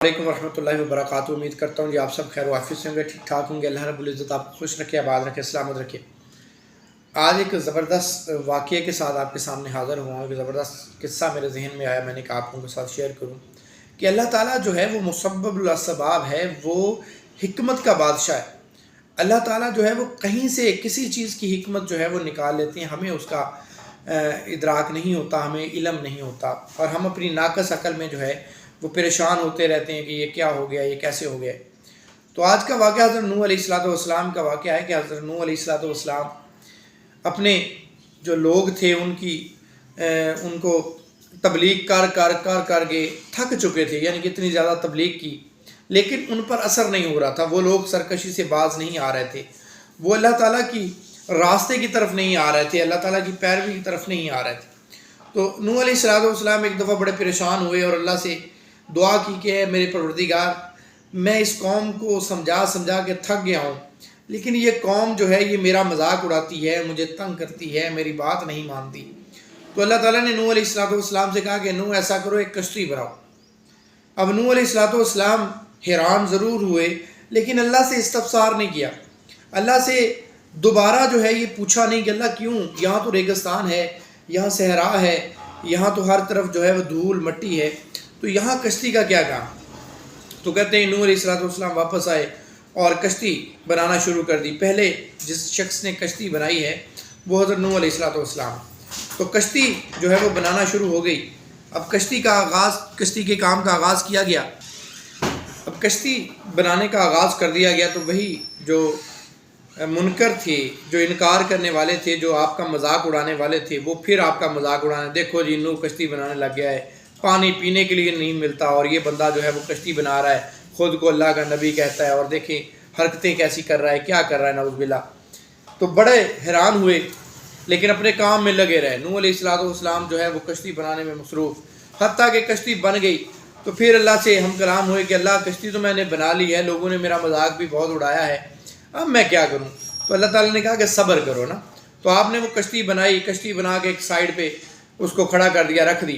वालेकुम रहमतुल्लाहि व बरकातुहू। उम्मीद करता हूँ कि आप सब खैर वाफियत से होंगे, ठीक ठाक होंगे। अल्लाह रब्बुल इज़्ज़त आपको खुश रखे, आबाद रखे, सलामत रखे। आज एक ज़बरदस्त वाक़ये के साथ आपके सामने हाज़िर हुआ हूँ। एक ज़बरदस्त किस्सा मेरे जहन में आया, मैंने कहा आप लोगों के साथ शेयर करूँ कि अल्लाह ताला जो है वो मुसब्बिबुल असबाब है, वो हिकमत का बादशाह है। अल्लाह ताला जो है वो कहीं से किसी चीज़ की हिकमत जो है वो निकाल लेते हैं, हमें उसका इदराक नहीं होता, हमें इल्म नहीं होता, और हम अपनी नाक़स अक़ल में जो है वो परेशान होते रहते हैं कि ये क्या हो गया, ये कैसे हो गया। तो आज का वाक़या हज़रत नूह अलैहिस्सलाम का वाक़या है कि हज़रत नूह अलैहिस्सलाम अपने जो लोग थे उनको तबलीग कर के थक चुके थे, यानी कि इतनी ज़्यादा तबलीग की लेकिन उन पर असर नहीं हो रहा था। वो लोग सरकशी से बाज नहीं आ रहे थे, वो अल्लाह ताला की रास्ते की तरफ नहीं आ रहे थे, अल्लाह ताला की पैरवी की तरफ नहीं आ रहे थे। तो नूह अलैहिस्सलाम एक दफ़ा बड़े परेशान हुए और अल्लाह से दुआ की कि मेरे परवरदिगार, मैं इस कौम को समझा के थक गया हूँ, लेकिन ये कौम जो है ये मेरा मजाक उड़ाती है, मुझे तंग करती है, मेरी बात नहीं मानती। तो अल्लाह ताला ने नूह अलैहिस्सलाम से कहा कि नूह ऐसा करो, एक कश्ती बनाओ। अब नूह अलैहिस्सलाम हैरान ज़रूर हुए लेकिन अल्लाह से इस्तफ़सार नहीं किया, अल्लाह से दोबारा जो है ये पूछा नहीं कि अल्लाह क्यों, यहाँ तो रेगिस्तान है, यहाँ सहरा है, यहाँ तो हर तरफ जो है वो धूल मट्टी है, तो यहाँ कश्ती का क्या काम। तो कहते हैं नूह अलैहिस्सलाम वापस आए और कश्ती बनाना शुरू कर दी। पहले जिस शख्स ने कश्ती बनाई है वो हज़रत नूह अलैहिस्सलाम। तो कश्ती जो है वो बनाना शुरू हो गई। अब कश्ती के काम का आगाज़ किया गया। अब कश्ती बनाने का आगाज़ कर दिया गया तो वही जो मुनकर थे, जो इनकार करने वाले थे, जो आपका मजाक उड़ाने वाले थे, वो फिर आपका मजाक उड़ाने, देखो जी नूह कश्ती बनाने लग गया है, पानी पीने के लिए नहीं मिलता और ये बंदा जो है वो कश्ती बना रहा है, ख़ुद को अल्लाह का नबी कहता है और देखें हरकतें कैसी कर रहा है, क्या कर रहा है, नऊज़ुबिल्लाह। तो बड़े हैरान हुए लेकिन अपने काम में लगे रहे। नूह अलैहिस्सलाम जो है वो कश्ती बनाने में मसरूफ़, हत्ता कि कश्ती बन गई तो फिर अल्लाह से हम कलाम हुए कि अल्लाह कश्ती तो मैंने बना ली है, लोगों ने मेरा मजाक भी बहुत उड़ाया है, अब मैं क्या करूँ। तो अल्लाह ताला ने कहा कि सब्र करो ना। तो आपने वो कश्ती बनाई, कश्ती बना के एक साइड पे उसको खड़ा कर दिया, रख दी।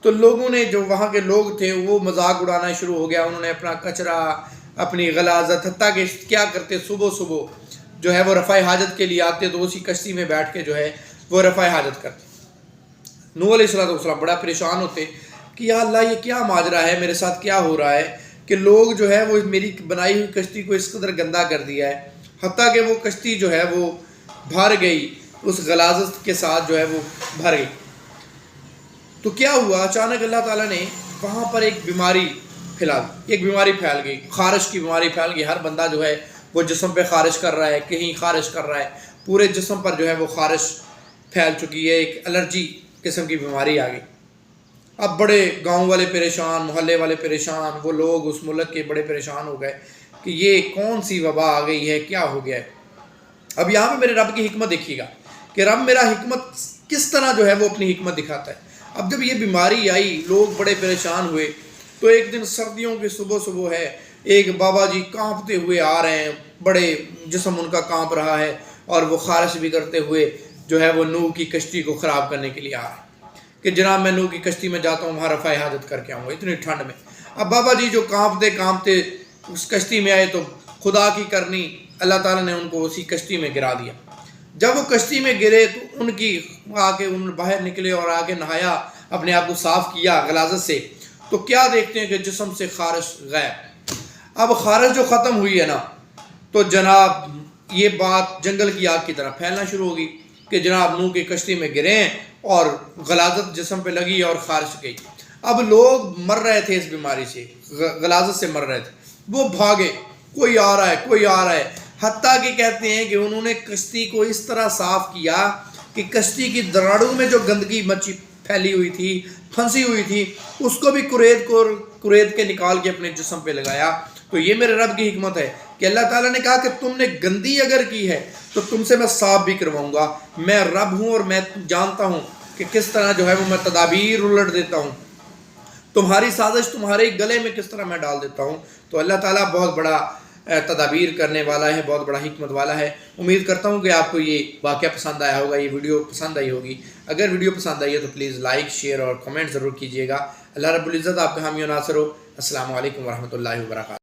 तो लोगों ने, जो वहाँ के लोग थे, वो मजाक उड़ाना शुरू हो गया। उन्होंने अपना कचरा, अपनी गलाजत, हत्ता कि क्या करते, सुबह सुबह जो है वो रफ़ाए हाजत के लिए आते तो उसी कश्ती में बैठ के जो है वो रफ़ाए हाजत करते। नूह अलैहिस्सलाम बड़ा परेशान होते कि या अल्लाह ये क्या माजरा है, मेरे साथ क्या हो रहा है कि लोग जो है वो मेरी बनाई हुई कश्ती को इस कदर गंदा कर दिया है, हत्ता कि वो कश्ती जो है वो भर गई, उस गलाजत के साथ जो है वो भर गई। तो क्या हुआ, अचानक अल्लाह ताला ने वहाँ पर एक बीमारी फैला दी, एक बीमारी फैल गई, खारिश की बीमारी फैल गई। हर बंदा जो है वो जिस्म पे खारिश कर रहा है, कहीं खारिश कर रहा है, पूरे जिस्म पर जो है वो खारिश फैल चुकी है, एक एलर्जी किस्म की बीमारी आ गई। अब बड़े गांव वाले परेशान, मोहल्ले वाले परेशान, वो लोग उस मुल्क के बड़े परेशान हो गए कि ये कौन सी वबा आ गई है, क्या हो गया है। अब यहाँ पे मेरे रब की हिकमत देखिएगा कि रब मेरा हिकमत किस तरह जो है वो अपनी हिकमत दिखाता है। अब जब ये बीमारी आई, लोग बड़े परेशान हुए, तो एक दिन सर्दियों की सुबह है, एक बाबा जी कांपते हुए आ रहे हैं, बड़े जिस्म उनका कांप रहा है और वो खारिश भी करते हुए जो है वो नूह की कश्ती को ख़राब करने के लिए आ रहे हैं कि जनाब मैं नूह की कश्ती में जाता हूँ, वहाँ रफ़ाए हाजत करके आऊँगा इतनी ठंड में। अब बाबा जी जो कांपते उस कश्ती में आए तो खुदा की करनी, अल्लाह ताला ने उनको उसी कश्ती में गिरा दिया। जब वो कश्ती में गिरे तो उन्होंने बाहर निकले और आके नहाया, अपने आप को साफ़ किया गलाजत से, तो क्या देखते हैं कि जिस्म से खारिश गायब। अब खारिश जो ख़त्म हुई है ना, तो जनाब ये बात जंगल की आग की तरह फैलना शुरू होगी कि जनाब नूह की कश्ती में गिरे और गलाजत जिस्म पे लगी और खारिश गई। अब लोग मर रहे थे इस बीमारी से, गलाजत से मर रहे थे, वो भागे, कोई आ रहा है, कोई आ रहा है, हत्ता कि कहते हैं कि उन्होंने कश्ती को इस तरह साफ़ किया कि कश्ती की दराड़ों में जो गंदगी मच्छी फैली हुई थी, फंसी हुई थी, उसको भी कुरेद के निकाल के अपने जिस्म पे लगाया। तो ये मेरे रब की हिकमत है कि अल्लाह ताला ने कहा कि तुमने गंदी अगर की है तो तुमसे मैं साफ भी करवाऊंगा। मैं रब हूँ और मैं जानता हूँ कि किस तरह जो है वो मैं तदाबीर उलट देता हूँ, तुम्हारी साजिश तुम्हारे गले में किस तरह मैं डाल देता हूँ। तो अल्लाह ताला बहुत बड़ा तदाबीर करने वाला है, बहुत बड़ा हिकमत वाला है। उम्मीद करता हूँ कि आपको ये वाक़या पसंद आया होगा, ये वीडियो पसंद आई होगी। अगर वीडियो पसंद आई है तो प्लीज़ लाइक, शेयर और कमेंट ज़रूर कीजिएगा। अल्लाह रब्बुल इज़्ज़त आपका हामी और नासर हो। السلام علیکم ورحمۃ اللہ وبرکاتہ.